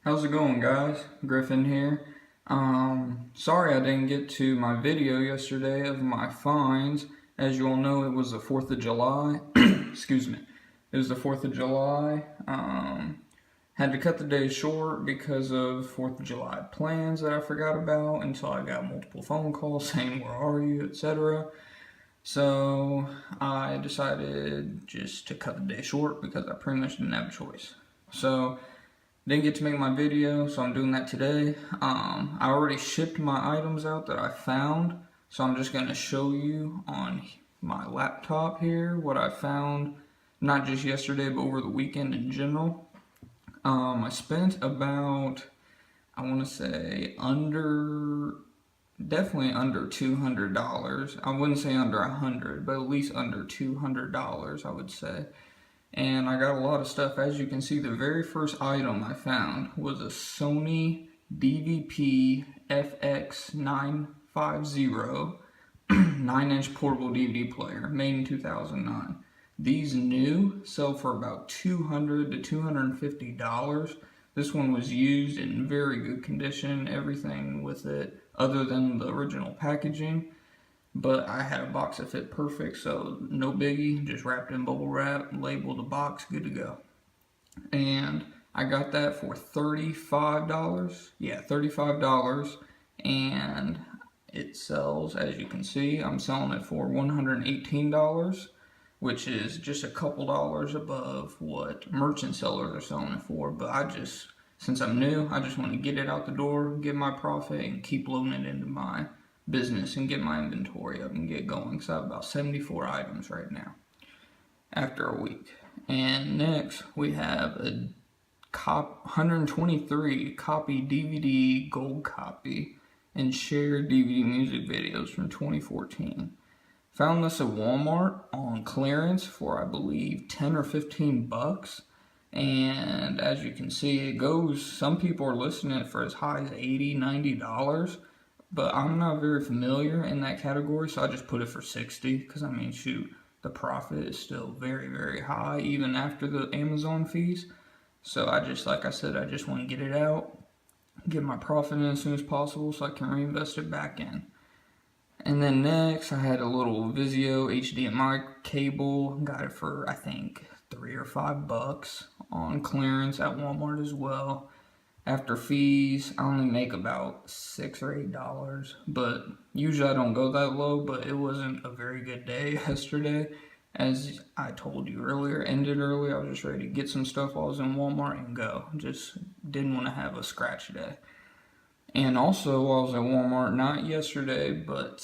How's it going, guys? Griffin here. Sorry I didn't get to my video yesterday of my finds. As you all know, it was the 4th of July. Excuse me. It was the 4th of July. Had to cut the day short because of 4th of July plans that I forgot about until I got multiple phone calls saying, "Where are you?" etc. So I decided just to cut the day short because I pretty much didn't have a choice. So didn't get to make my video, so I'm doing that today. I already shipped my items out that I found, so I'm just going to show you on my laptop here what I found, not just yesterday, but over the weekend in general. I spent about, I want to say, definitely under $200. I wouldn't say under $100, but at least under $200, I would say. And I got a lot of stuff. As you can see, the very first item I found was a Sony DVP FX950 9-inch portable DVD player made in 2009. These new sell for about $200 to $250. This one was used in very good condition, everything with it other than the original packaging. But I had a box that fit perfect, so no biggie, just wrapped in bubble wrap, labeled the box, good to go. And I got that for $35. Yeah, $35. And it sells, as you can see, I'm selling it for $118, which is just a couple dollars above what merchant sellers are selling it for. But since I'm new, I just want to get it out the door, get my profit, and keep loading it into my business and get my inventory up and get going. So I have about 74 items right now after a week. And next we have a 123 copy DVD gold copy and shared DVD music videos from 2014. Found this at Walmart on clearance for I believe 10 or 15 bucks. And as you can see, it goes, some people are listing it for as high as $80, $90. But I'm not very familiar in that category, so I just put it for 60 because I mean, shoot, the profit is still very, very high even after the Amazon fees. So like I said, I just want to get it out, get my profit in as soon as possible so I can reinvest it back in. And then next, I had a little Vizio HDMI cable, got it for I think $3 or $5 on clearance at Walmart as well. After fees, I only make about $6 or $8, but usually I don't go that low, but it wasn't a very good day yesterday. As I told you earlier, ended early, I was just ready to get some stuff while I was in Walmart and go. Just didn't want to have a scratch day. And also while I was at Walmart, not yesterday, but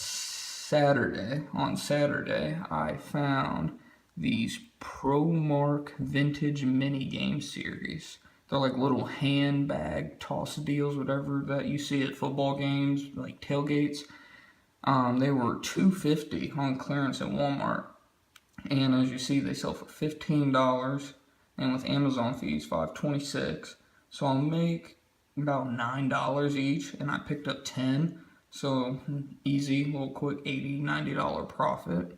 on Saturday, I found these ProMark Vintage Mini Game Series. They're like little handbag toss deals, whatever that you see at football games, like tailgates. They were $2.50 on clearance at Walmart. And as you see, they sell for $15. And with Amazon fees, $5.26. So I'll make about $9 each. And I picked up 10. So easy, little quick $80, $90 profit.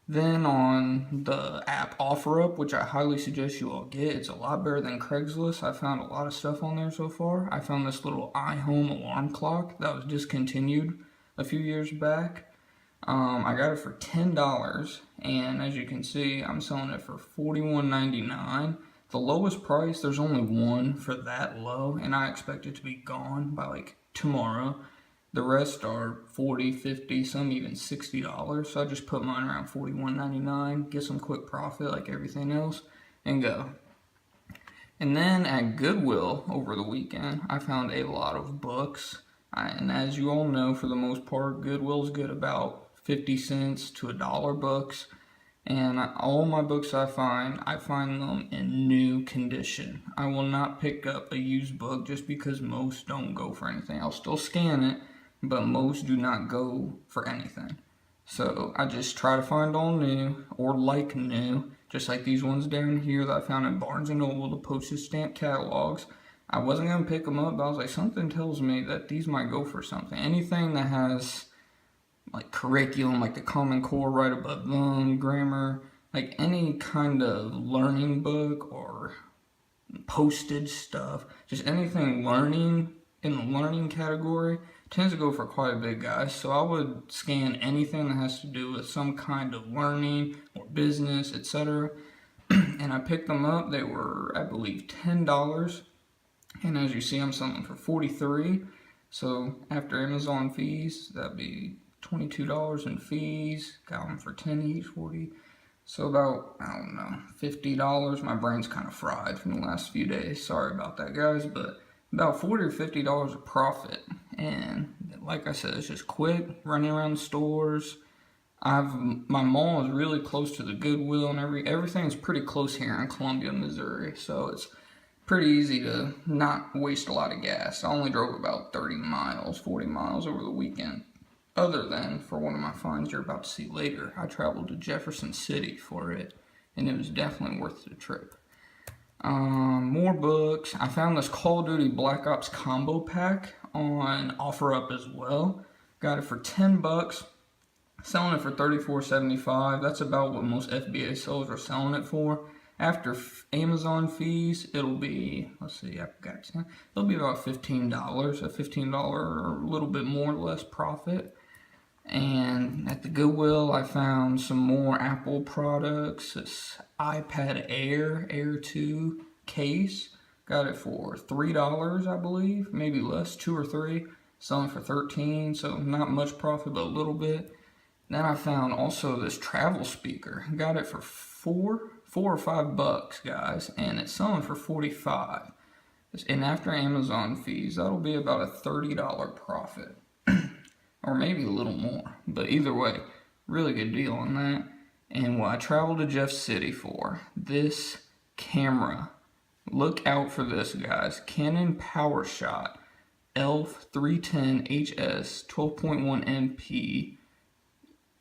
Then on the app OfferUp, which I highly suggest you all get, it's a lot better than Craigslist. I found a lot of stuff on there so far. I found this little iHome alarm clock that was discontinued a few years back. I got it for $10, and as you can see, I'm selling it for $41.99. The lowest price, there's only one for that low, and I expect it to be gone by like tomorrow. The rest are $40, $50, some even $60. So I just put mine around $41.99, get some quick profit like everything else, and go. And then at Goodwill over the weekend, I found a lot of books. And as you all know, for the most part, Goodwill's good about 50 cents to $1 books. And all my books I find them in new condition. I will not pick up a used book just because most don't go for anything. I'll still scan it, but most do not go for anything. So I just try to find all new or like new, just like these ones down here that I found at Barnes & Noble, the postage stamp catalogs. I wasn't going to pick them up, but I was like, something tells me that these might go for something. Anything that has like curriculum, like the Common Core right above them, grammar, like any kind of learning book or postage stuff, just anything learning in the learning category tends to go for quite a bit, guys. So I would scan anything that has to do with some kind of learning or business, etc. And I picked them up. They were, I believe, $10. And as you see, I'm selling them for $43. So after Amazon fees, that'd be $22 in fees. Got them for 10 each, 40. So about, I don't know, $50. My brain's kind of fried from the last few days. Sorry about that, guys. But about $40 or $50 of profit. And like I said, it's just quick, running around the stores. My mall is really close to the Goodwill, and everything's pretty close here in Columbia, Missouri. So it's pretty easy to not waste a lot of gas. I only drove about 30 miles, 40 miles over the weekend. Other than for one of my finds you're about to see later, I traveled to Jefferson City for it, and it was definitely worth the trip. More books. I found this Call of Duty Black Ops combo pack on OfferUp as well. Got it for $10. Selling it for $34.75. That's about what most FBA sellers are selling it for. After Amazon fees, it'll be, let's see, I've got 10. It'll be about $15, a $15 or a little bit more or less profit. And at the Goodwill, I found some more Apple products. This iPad Air 2 case. Got it for $3, I believe, maybe less, 2 or 3. Selling for $13, so not much profit, but a little bit. Then I found also this travel speaker. Got it for $4 or $5, guys, and it's selling for $45. And after Amazon fees, that'll be about a $30 profit, or maybe a little more. But either way, really good deal on that. And what I traveled to Jeff City for, this camera. Look out for this, guys. Canon PowerShot ELPH 310 HS 12.1 MP.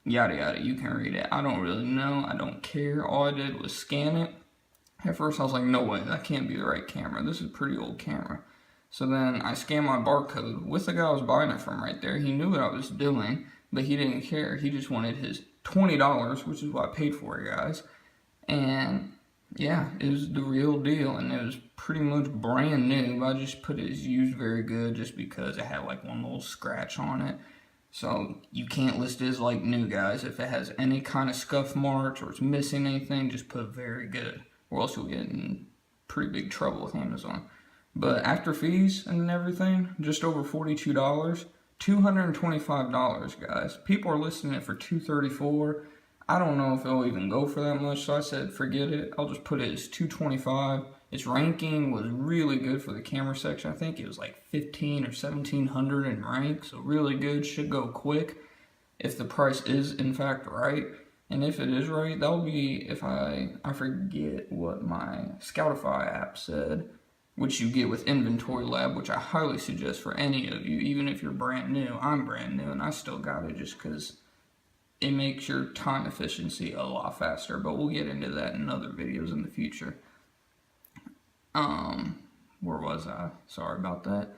Yada yada, you can read it. I don't really know, I don't care. All I did was scan it. At first I was like, no way, that can't be the right camera. This is a pretty old camera. So then I scanned my barcode with the guy I was buying it from right there. He knew what I was doing, but he didn't care. He just wanted his $20, which is what I paid for it, guys. And yeah, it was the real deal, and it was pretty much brand new. I just put it as used very good just because it had like one little scratch on it. So you can't list it as like new, guys. If it has any kind of scuff marks or it's missing anything, just put very good, or else you'll get in pretty big trouble with Amazon. But after fees and everything, just over $42, $225, guys. People are listing it for $234. I don't know if it'll even go for that much, so I said forget it. I'll just put it as $225. Its ranking was really good for the camera section. I think it was like 15 or 1700 in rank, so really good. Should go quick if the price is in fact right. And if it is right, that'll be, if I forget what my Scoutify app said, which you get with Inventory Lab, which I highly suggest for any of you, even if you're brand new. I'm brand new and I still got it just because it makes your time efficiency a lot faster, but we'll get into that in other videos in the future. Where was I? Sorry about that.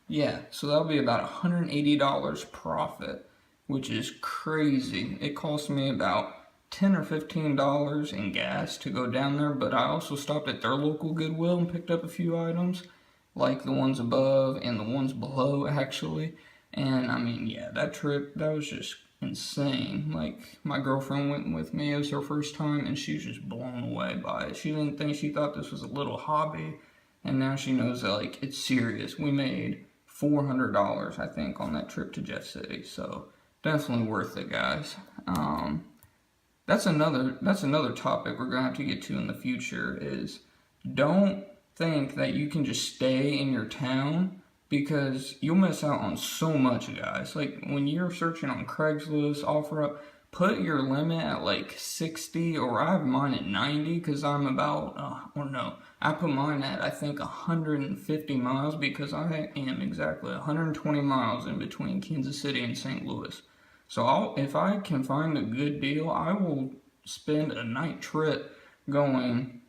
Yeah, so that'll be about $180 profit, which is crazy. It cost me about $10 or $15 in gas to go down there, but I also stopped at their local Goodwill and picked up a few items, like the ones above and the ones below, actually. And I mean, yeah, that trip, that was just insane. Like, my girlfriend went with me. It was her first time, and she was just blown away by it. She thought this was a little hobby, and now she knows that, like, it's serious. We made $400, I think, on that trip to Jeff City, so definitely worth it, guys. That's another topic we're gonna have to get to in the future, is don't think that you can just stay in your town, because you'll miss out on so much, guys. Like, when you're searching on Craigslist, OfferUp, put your limit at like 60, or I have mine at 90, because I'm about, I put mine at, I think, 150 miles, because I am exactly 120 miles in between Kansas City and St. Louis. So if I can find a good deal, I will spend a night trip going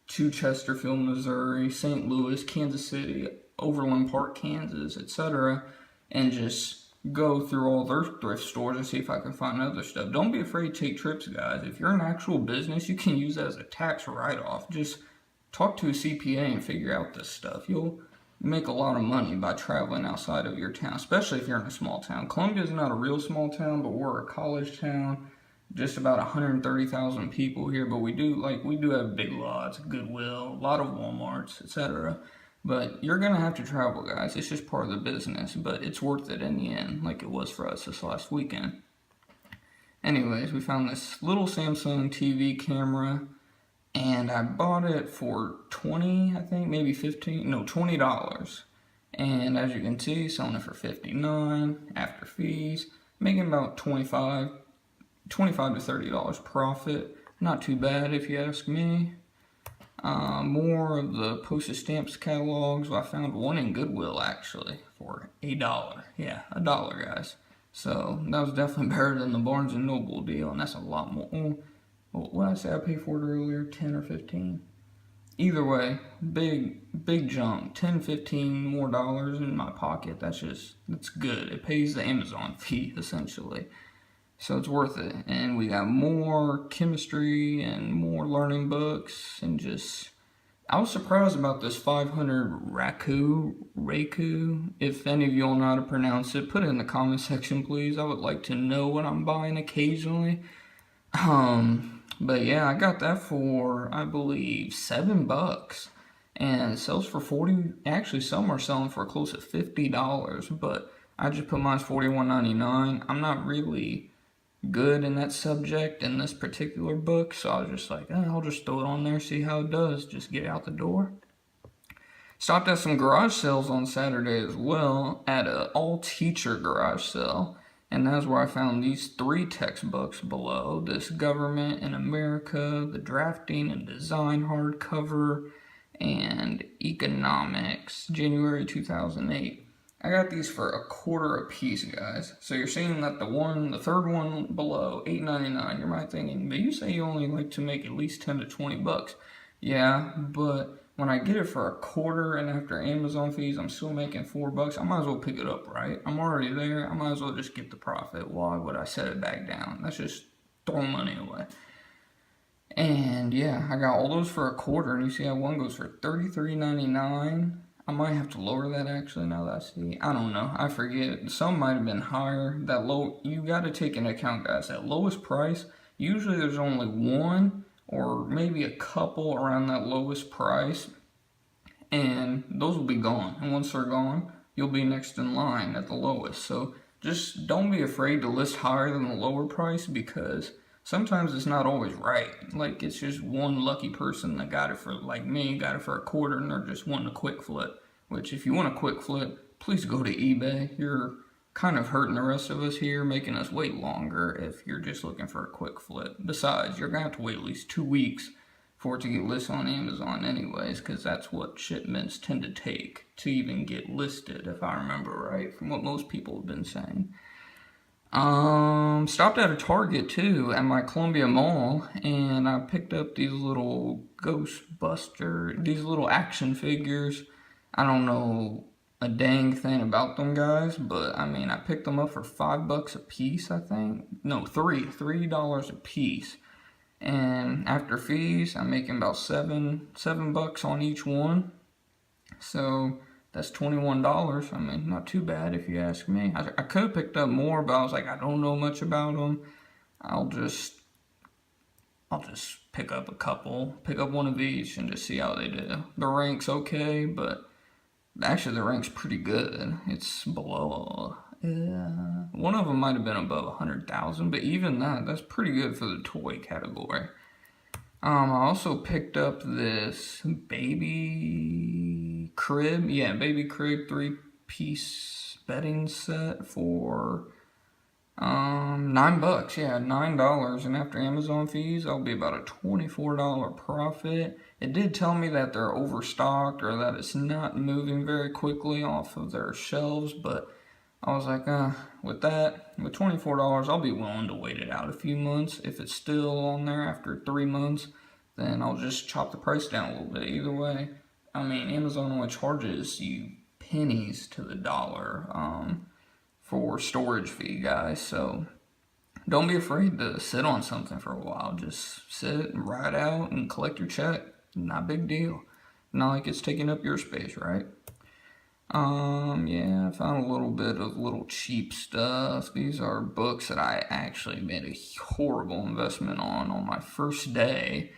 to Chesterfield, Missouri, St. Louis, Kansas City, Overland Park, Kansas, etc., and just go through all their thrift stores and see if I can find other stuff. Don't be afraid to take trips, guys. If you're an actual business, you can use that as a tax write-off. Just talk to a CPA and figure out this stuff. You'll make a lot of money by traveling outside of your town, especially if you're in a small town. Columbia is not a real small town, but we're a college town. Just about 130,000 people here, but we do have big lots, Goodwill, a lot of Walmarts, etc. But you're gonna have to travel, guys. It's just part of the business, but it's worth it in the end, like it was for us this last weekend. Anyways, we found this little Samsung TV camera, and I bought it for 20, I think, maybe 15, no, $20. And as you can see, selling it for 59 after fees, making about 25 to $30 profit. Not too bad if you ask me. More of the postage stamps catalogs. I found one in Goodwill actually for $1. Yeah, $1, guys. So that was definitely better than the Barnes and Noble deal, and that's a lot more. What did I say I paid for it earlier? 10 or 15. Either way, big jump. 10, 15 more dollars in my pocket. That's good. It pays the Amazon fee essentially. So it's worth it. And we got more chemistry and more learning books and I was surprised about this 500 Raku. If any of you all know how to pronounce it, put it in the comment section, please. I would like to know what I'm buying occasionally. But yeah, I got that for, I believe, $7. And it sells for 40, actually some are selling for close to $50, but I just put mine as $41.99. I'm not really good in that subject in this particular book, so I was just like, I'll just throw it on there, see how it does, just get it out the door. Stopped at some garage sales on Saturday as well, at an all-teacher garage sale, and that's where I found these 3 textbooks below. This Government in America, the Drafting and Design hardcover, and Economics, January 2008. I got these for $0.25 a piece, guys. So you're seeing that the third one below, $8.99. You might thinking, but you say you only like to make at least 10 to 20 bucks. Yeah, but when I get it for $0.25 and after Amazon fees, I'm still making $4. I might as well pick it up, right? I'm already there. I might as well just get the profit. Why would I set it back down? That's just throwing money away. And yeah, I got all those for $0.25, and you see how one goes for $33.99. I might have to lower that actually now that I see. I don't know. I forget. Some might have been higher. That low, you got to take into account, guys, that lowest price, usually there's only one or maybe a couple around that lowest price, and those will be gone. And once they're gone, you'll be next in line at the lowest. So just don't be afraid to list higher than the lower price, because sometimes it's not always right. Like, it's just one lucky person that got it for, like me, got it for $0.25, and they're just wanting a quick flip. Which, if you want a quick flip, please go to eBay. You're kind of hurting the rest of us here, making us wait longer if you're just looking for a quick flip. Besides, you're going to have to wait at least 2 weeks for it to get listed on Amazon anyways, because that's what shipments tend to take to even get listed, if I remember right, from what most people have been saying. Stopped at a Target too at my Columbia Mall, and I picked up these little these little action figures. I don't know a dang thing about them, guys, but I mean, I picked them up for $5 a piece, I think. No, $3 a piece. And after fees, I'm making about $7 on each one. So that's $21. I mean, not too bad if you ask me. I could have picked up more, but I was like, I don't know much about them. I'll just pick up a couple, pick up one of each, and just see how they do. The rank's okay, but actually the rank's pretty good. It's below, one of them might have been above 100,000, but even that's pretty good for the toy category. I also picked up this baby crib, baby crib 3-piece bedding set for $9, $9, and after Amazon fees, I'll be about a $24 profit. It did tell me that they're overstocked or that it's not moving very quickly off of their shelves, but I was like, with $24, I'll be willing to wait it out a few months. If it's still on there after 3 months, then I'll just chop the price down a little bit. Either way, I mean, Amazon only charges you pennies to the dollar, for storage fee, guys. So don't be afraid to sit on something for a while. Just sit and ride out and collect your check. Not a big deal. Not like it's taking up your space, right? Yeah, I found a little bit of little cheap stuff. These are books that I actually made a horrible investment on my first day.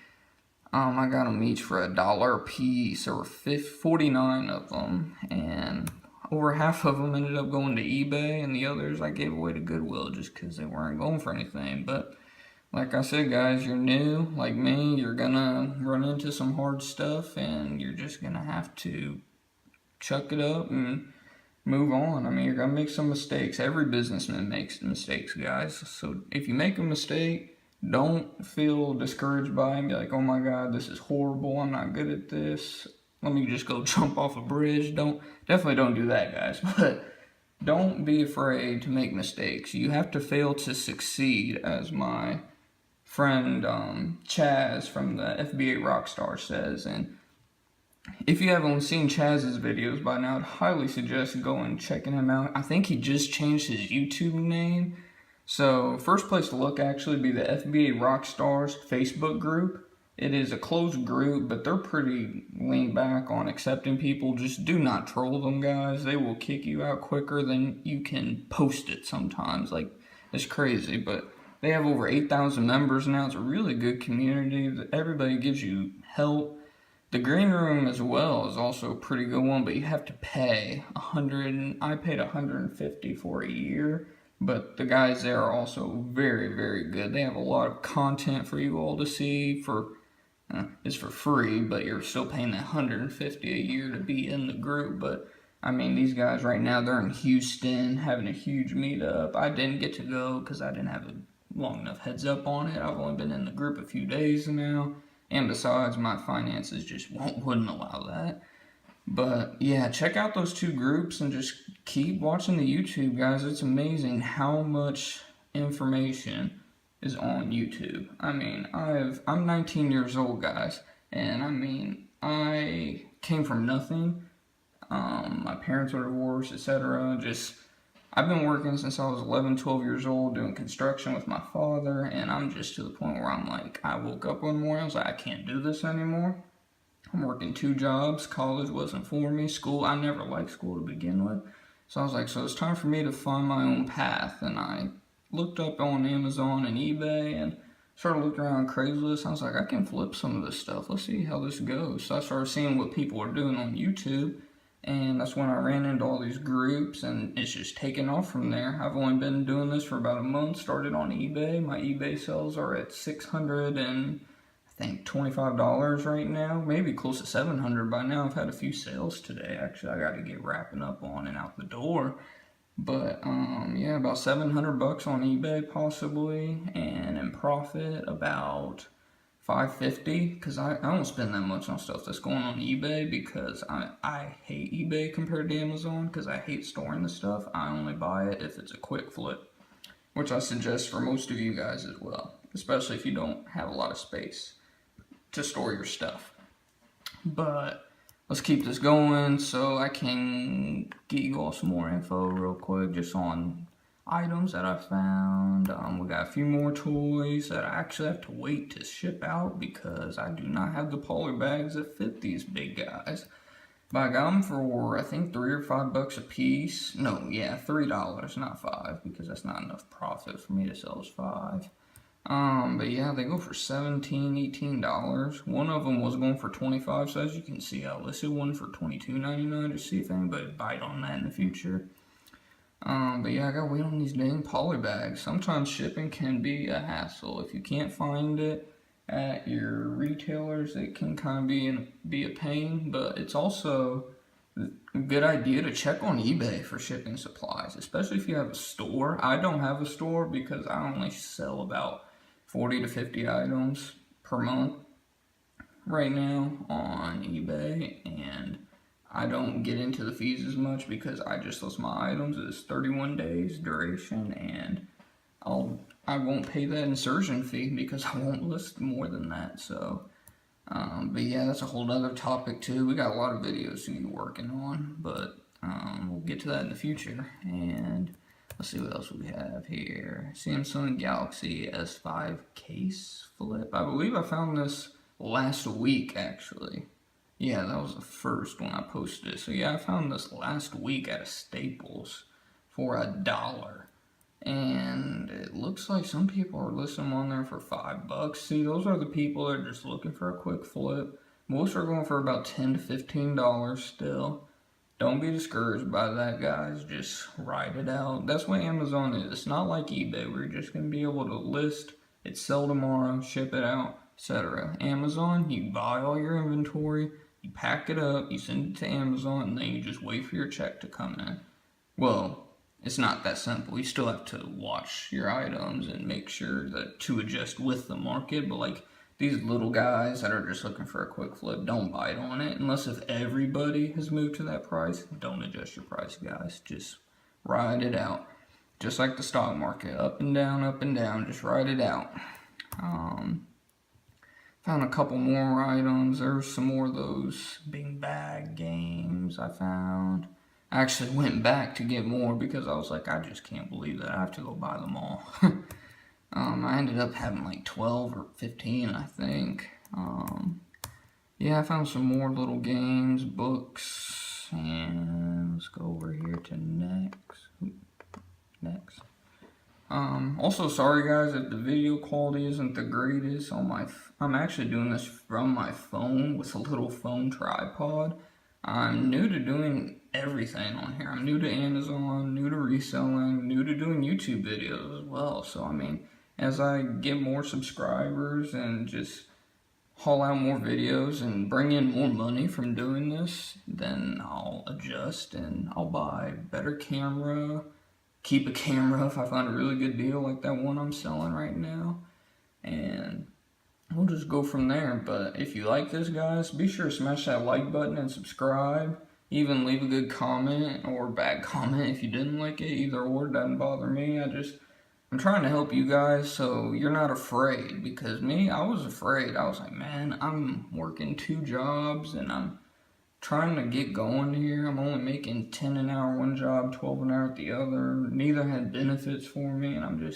I got them each for $1 a piece. There were 49 of them, and over half of them ended up going to eBay, and the others I gave away to Goodwill just because they weren't going for anything. But like I said, guys, you're new, like me, you're gonna run into some hard stuff, and you're just gonna have to chuck it up and move on. I mean, you're gonna make some mistakes. Every businessman makes mistakes, guys. So if you make a mistake, don't feel discouraged by it and be like, oh my God, this is horrible. I'm not good at this. Let me just go jump off a bridge. Definitely don't do that, guys. But don't be afraid to make mistakes. You have to fail to succeed, as my friend Chaz from the FBA Rockstar says. And if you haven't seen Chaz's videos by now, I'd highly suggest going and checking him out. I think he just changed his YouTube name. So first place to look actually be the FBA Rockstars Facebook group. It is a closed group, but they're pretty lean back on accepting people. Just do not troll them, guys. They will kick you out quicker than you can post it sometimes. Like, it's crazy, but they have over 8,000 members now. It's a really good community. Everybody gives you help. The green room as well is also a pretty good one, but you have to pay $100. I paid $150 for a year, but the guys there are also very, very good. They have a lot of content for you all to see. It's for free, but you're still paying that $150 a year to be in the group. But I mean, these guys right now, they're in Houston having a huge meetup. I didn't get to go because I didn't have a long enough heads up on it. I've only been in the group a few days now. And besides, my finances just wouldn't allow that. But yeah, check out those two groups and just keep watching the YouTube, guys. It's amazing how much information is on YouTube. I mean, I'm 19 years old, guys. And I mean, I came from nothing. My parents were divorced, etc. I've been working since I was 11, 12 years old doing construction with my father, and I'm just to the point where I'm like, I woke up one morning, I was like, I can't do this anymore. I'm working 2 jobs, college wasn't for me, school, I never liked school to begin with. So I was like, so it's time for me to find my own path, and I looked up on Amazon and eBay, and started looking around Craigslist. I was like, I can flip some of this stuff, let's see how this goes. So I started seeing what people are doing on YouTube. And that's when I ran into all these groups, and it's just taken off from there. I've only been doing this for about a month. Started on eBay. My eBay sales are at $625 right now, maybe close to $700 by now. I've had a few sales today. Actually, I got to get wrapping up on and out the door. But yeah, about $700 on eBay possibly, and in profit about $550, because I don't spend that much on stuff that's going on eBay, because I hate eBay compared to Amazon, because I hate storing the stuff. I only buy it if it's a quick flip, which I suggest for most of you guys as well, especially if you don't have a lot of space to store your stuff. But let's keep this going so I can get you all some more info real quick just on items that I found. We got a few more toys that I actually have to wait to ship out because I do not have the poly bags that fit these big guys. But I got them for I think $3 or $5 a piece. No, yeah, $3, not $5, because that's not enough profit for me to sell as $5. But yeah, they go for $17, $18. One of them was going for $25, so as you can see, I listed one for $22.99 to see if anybody would bite on that in the future. But yeah, I gotta wait on these dang poly bags. Sometimes shipping can be a hassle. If you can't find it at your retailers, it can kind of be a pain, but it's also a good idea to check on eBay for shipping supplies, especially if you have a store. I don't have a store because I only sell about 40 to 50 items per month right now on eBay, and I don't get into the fees as much because I just list my items as 31 days duration, and I won't pay that insertion fee because I won't list more than that. So, but yeah, that's a whole other topic too. We got a lot of videos to be working on, but we'll get to that in the future. And let's see what else we have here. Samsung Galaxy S5 case flip. I believe I found this last week, actually. Yeah, that was the first when I posted it. So yeah, I found this last week at a Staples for $1. And it looks like some people are listing them on there for $5. See, those are the people that are just looking for a quick flip. Most are going for about $10 to $15 still. Don't be discouraged by that, guys. Just ride it out. That's what Amazon is. It's not like eBay. We're just going to be able to list it, sell tomorrow, ship it out, etc. Amazon, you buy all your inventory, you pack it up, you send it to Amazon, and then you just wait for your check to come in. Well, it's not that simple. You still have to watch your items and make sure that to adjust with the market, but like these little guys that are just looking for a quick flip, don't bite on it. Unless if everybody has moved to that price, don't adjust your price, guys. Just ride it out. Just like the stock market, up and down, just ride it out. Found a couple more items. There's some more of those big bag games I found. I actually went back to get more because I was like, I just can't believe that. I have to go buy them all. I ended up having like 12 or 15, I think. Yeah, I found some more little games, books, and let's go over here to next. Also, sorry guys if the video quality isn't the greatest on my. I'm actually doing this from my phone with a little phone tripod. I'm new to doing everything on here. I'm new to Amazon, new to reselling, new to doing YouTube videos as well. So I mean, as I get more subscribers and just haul out more videos and bring in more money from doing this, then I'll adjust and I'll buy better camera, keep a camera if I find a really good deal like that one I'm selling right now, and we'll just go from there. But if you like this, guys, be sure to smash that like button and subscribe. Even leave a good comment or bad comment if you didn't like it. Either or, doesn't bother me. I'm trying to help you guys so you're not afraid, because me, I was afraid. I was like, man, I'm working 2 jobs and I'm trying to get going here. I'm only making 10 an hour one job, 12 an hour at the other. Neither had benefits for me, and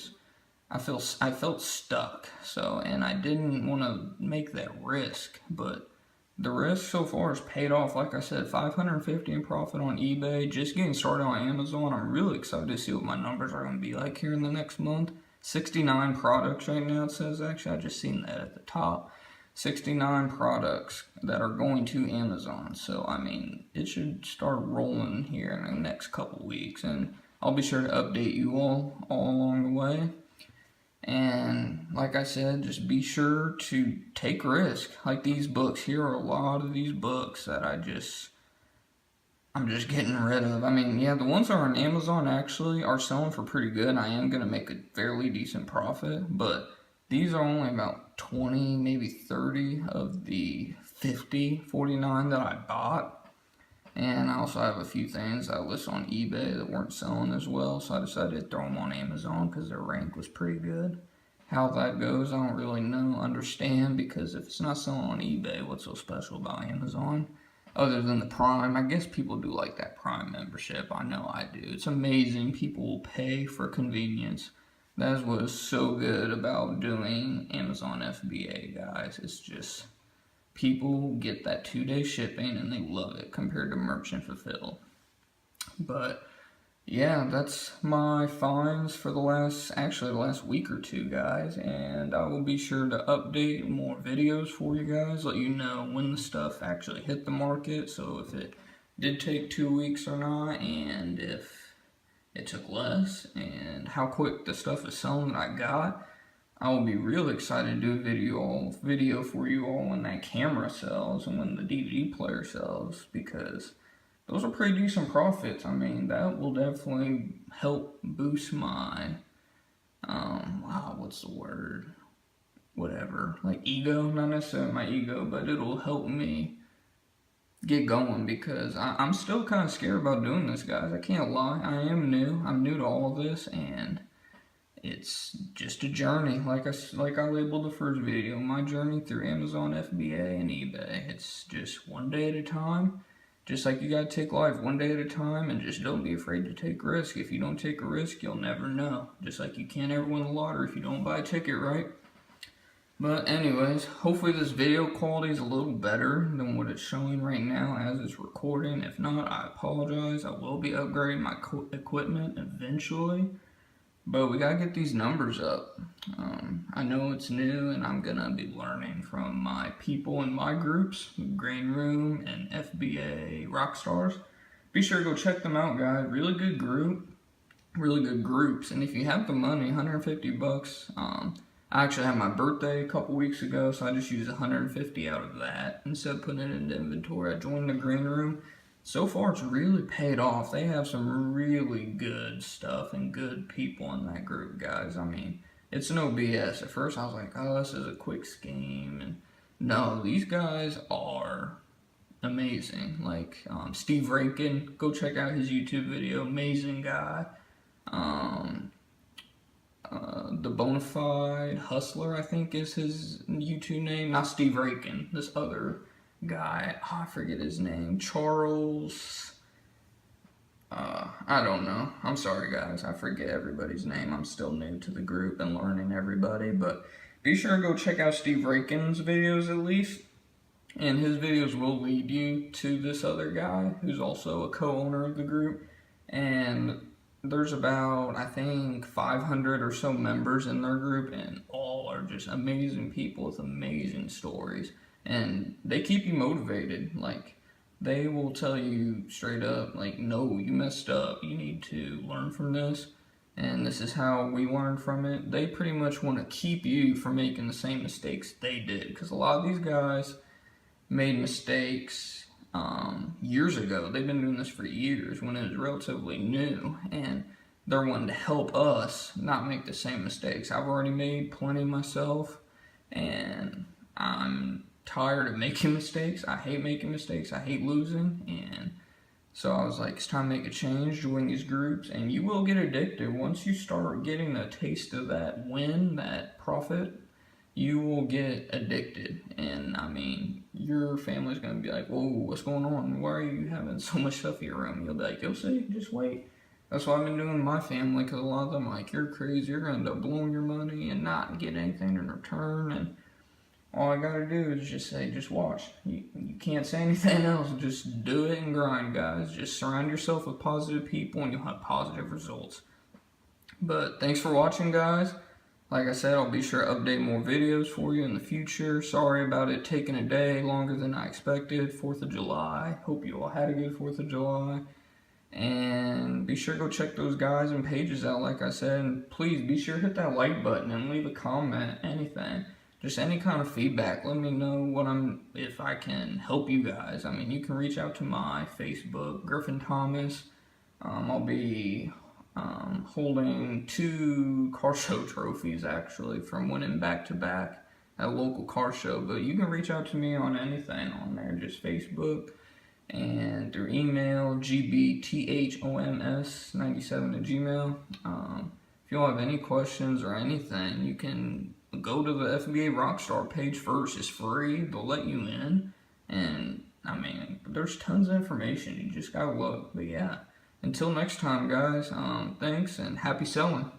I felt stuck. So, and I didn't want to make that risk, but the risk so far has paid off. Like I said, $550 in profit on eBay, just getting started on Amazon. I'm really excited to see what my numbers are going to be like here in the next month. 69 products right now, it says. Actually, I just seen that at the top. 69 products that are going to Amazon. So, I mean, it should start rolling here in the next couple weeks. And I'll be sure to update you all along the way. And like I said, just be sure to take risk. Like these books, here are a lot of these books that I'm just getting rid of. I mean, yeah, the ones that are on Amazon actually are selling for pretty good. I am going to make a fairly decent profit, but these are only about 20, maybe 30 of the 49 that I bought. And I also have a few things I list on eBay that weren't selling as well, so I decided to throw them on Amazon because their rank was pretty good. How that goes, I don't really understand, because if it's not selling on eBay, what's so special about Amazon? Other than the Prime, I guess people do like that Prime membership. I know I do. It's amazing. People will pay for convenience. That is what is so good about doing Amazon FBA, guys. It's just, people get that 2-day shipping and they love it compared to merchant fulfill. But yeah, that's my finds for the last week or two, guys, and I will be sure to update more videos for you guys, let you know when the stuff actually hit the market, so if it did take 2 weeks or not, and if it took less, and how quick the stuff is selling that I got. I will be real excited to do a video for you all when that camera sells and when the DVD player sells, because those are pretty decent profits. I mean, that will definitely help boost my, what's the word? Whatever. Like ego, not necessarily my ego, but it'll help me get going, because I'm still kind of scared about doing this, guys. I can't lie. I am new. I'm new to all of this, and it's just a journey. Like I labeled the first video, my journey through Amazon, FBA, and eBay. It's just one day at a time. Just like you gotta take life one day at a time, and just don't be afraid to take risk. If you don't take a risk, you'll never know. Just like you can't ever win the lottery if you don't buy a ticket, right? But anyways, hopefully this video quality is a little better than what it's showing right now as it's recording. If not, I apologize. I will be upgrading my equipment eventually. But we gotta get these numbers up. I know it's new and I'm gonna be learning from my people in my groups, Green Room and FBA Rockstars. Be sure to go check them out, guys. Really good group, really good groups. And if you have the money, 150 bucks. I actually had my birthday a couple weeks ago, so I just used 150 out of that instead of putting it into inventory. I joined the Green Room. So far, it's really paid off. They have some really good stuff and good people in that group, guys. I mean, it's no BS. At first, I was like, oh, this is a quick scheme. And no, these guys are amazing. Like, Steve Rankin, go check out his YouTube video. Amazing guy. The Bonafide Hustler, I think is his YouTube name. Not Steve Rankin, this other guy. Oh, I forget his name. Charles. I don't know. I'm sorry, guys. I forget everybody's name. I'm still new to the group and learning everybody. But be sure to go check out Steve Rankin's videos at least. And his videos will lead you to this other guy who's also a co-owner of the group. And there's about, I think, 500 or so members in their group, and all are just amazing people with amazing stories. And they keep you motivated. Like, they will tell you straight up, like, no, you messed up. You need to learn from this. And this is how we learned from it. They pretty much want to keep you from making the same mistakes they did. Because a lot of these guys made mistakes years ago. They've been doing this for years when it was relatively new, and they're wanting to help us not make the same mistakes. I've already made plenty myself, and I'm tired of making mistakes. I hate making mistakes. I hate losing, and so I was like, it's time to make a change, join these groups, and you will get addicted. Once you start getting a taste of that win, that profit, you will get addicted. And I mean, your family's gonna be like, whoa, what's going on? Why are you having so much stuff in your room? You'll be like, you'll see, just wait. That's what I've been doing with my family, because a lot of them are like, you're crazy, you're gonna end up blowing your money and not get anything in return. And all I gotta do is just say, just watch. You can't say anything else, just do it and grind, guys. Just surround yourself with positive people and you'll have positive results. But thanks for watching, guys. Like I said, I'll be sure to update more videos for you in the future. Sorry about it taking a day longer than I expected. 4th of July. Hope you all had a good 4th of July. And be sure to go check those guys and pages out, like I said. And please be sure to hit that like button and leave a comment, anything. Just any kind of feedback. Let me know if I can help you guys. I mean, you can reach out to my Facebook, Griffin Thomas. I'll be holding 2 car show trophies actually from winning back-to-back at a local car show. But you can reach out to me on anything on there, just Facebook and through email, gbthoms97@gmail. If you all have any questions or anything, you can go to the FBA Rockstar page first. It's free. They'll let you in. And I mean, there's tons of information. You just gotta look. But yeah. Until next time, guys, thanks and happy selling.